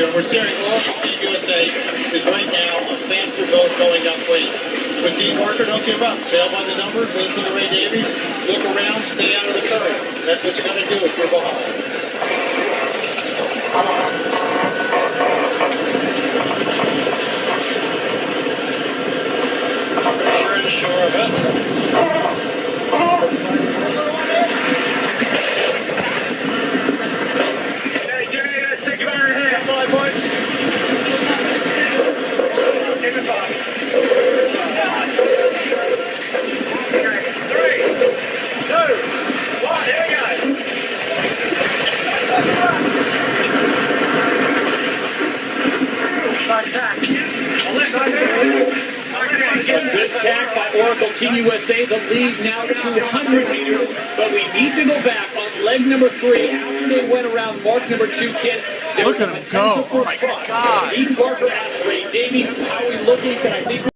here. We're steering Oracle Team USA is right now a faster boat going upwind. But Dean Parker, don't give up. Sail by the numbers, listen to Ray Davies, look around, stay out of the current. That's what you got to do if you're behind. Sure and sure of it. A good attack by Oracle Team USA. The lead now 200 meters, but we need to go back on leg number 3 after they went around mark number 2, Kid. There was a potential for a cross. Dean Parker asked Ray Davies how we looking. He said, I think